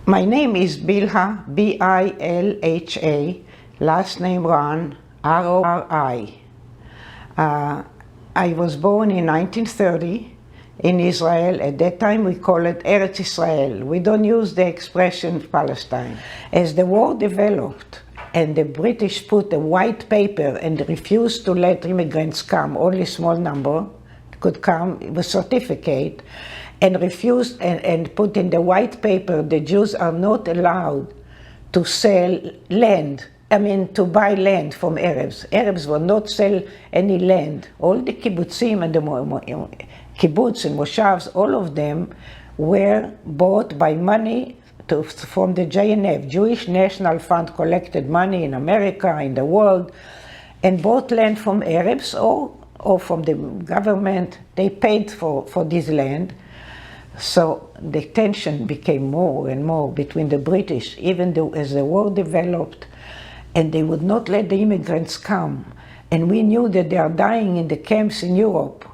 My name is Bilha, B-I-L-H-A, last name Ron, R-O-R-I. I was born in 1930 in Israel. At that time we call it Eretz Israel. We don't use the expression Palestine. As the war developed and the British put a white paper and refused to let immigrants come, only a small number could come with certificate, and refused and put in the white paper the Jews are not allowed to sell land, to buy land from Arabs. Arabs will not sell any land. All the kibbutzim and the kibbutz and moshavs, all of them were bought by money from the JNF, Jewish National Fund, collected money in America, in the world, and bought land from Arabs or from the government. They paid for this land. So the tension became more and more between the British, even though as the war developed, and they would not let the immigrants come. And we knew that they are dying in the camps in Europe.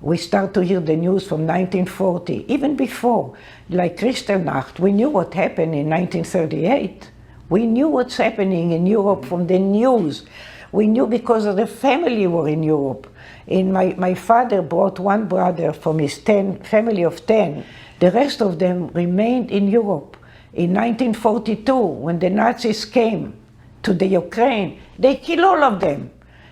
We start to hear the news from 1940, even before, like Kristallnacht. We knew what happened in 1938. We knew what's happening in Europe from the news. We knew because of the family were in Europe. My father brought one brother from his family of 10. The rest of them remained in Europe. In 1942, when the Nazis came to the Ukraine, they killed all of them.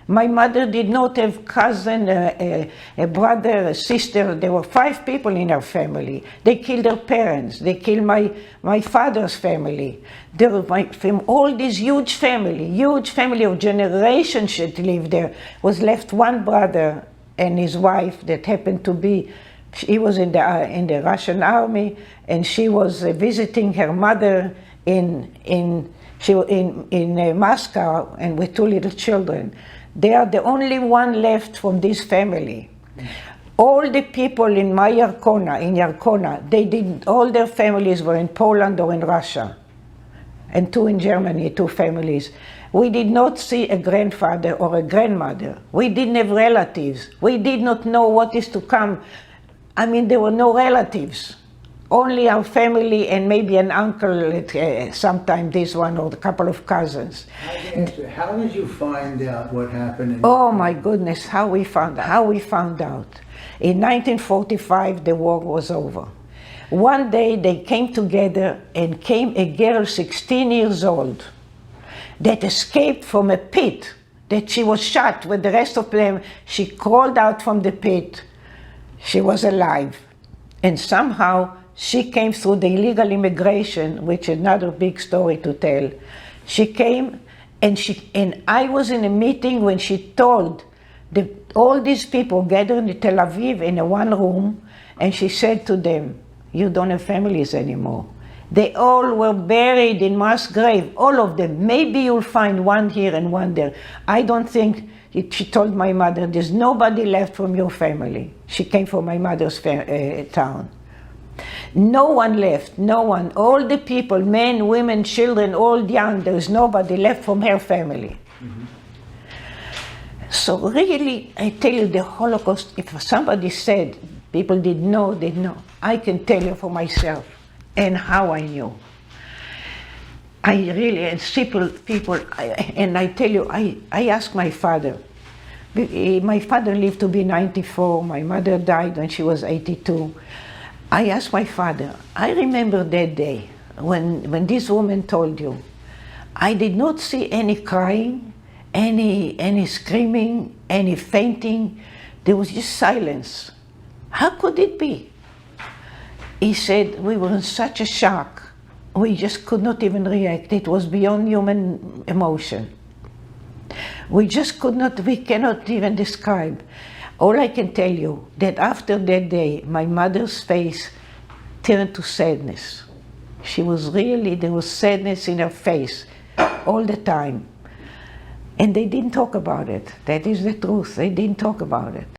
My mother did not have cousin, a brother, a sister. There were 5 people in her family. They killed her parents. They killed my father's family. There were from all this huge family of generations that lived there, was left one brother and his wife that happened to be, he was in the Russian army, and she was visiting her mother in Moscow, and with 2 little children. They are the only one left from this family. All the people in Yarkona, all their families were in Poland or in Russia, and 2 in Germany, 2 families. We did not see a grandfather or a grandmother. We didn't have relatives. We did not know what is to come. There were no relatives. Only our family and maybe an uncle, sometime this one, or a couple of cousins. How did you find out what happened? Oh my goodness, how we found out. In 1945, the war was over. One day they came together, and came a girl 16 years old that escaped from a pit, that she was shot with the rest of them. She crawled out from the pit. She was alive. And somehow she came through the illegal immigration, which is another big story to tell. She came, and I was in a meeting when she told all these people gathered in Tel Aviv in one room, and she said to them, "You don't have families anymore." They all were buried in mass grave, all of them. Maybe you'll find one here and one there. I don't think, she told my mother, "There's nobody left from your family." She came from my mother's town. No one left, no one. All the people, men, women, children, all young, there's nobody left from her family. Mm-hmm. So really, I tell you, the Holocaust, if somebody said people didn't know, they know. I can tell you for myself and how I knew. I really, and and I tell you, I asked my father. My father lived to be 94, my mother died when she was 82. I asked my father, I remember that day when this woman told you, I did not see any crying, any screaming, any fainting. There was just silence. How could it be? He said, we were in such a shock. We just could not even react. It was beyond human emotion. We cannot even describe. All I can tell you, that after that day, my mother's face turned to sadness. There was sadness in her face all the time. And they didn't talk about it. That is the truth. They didn't talk about it.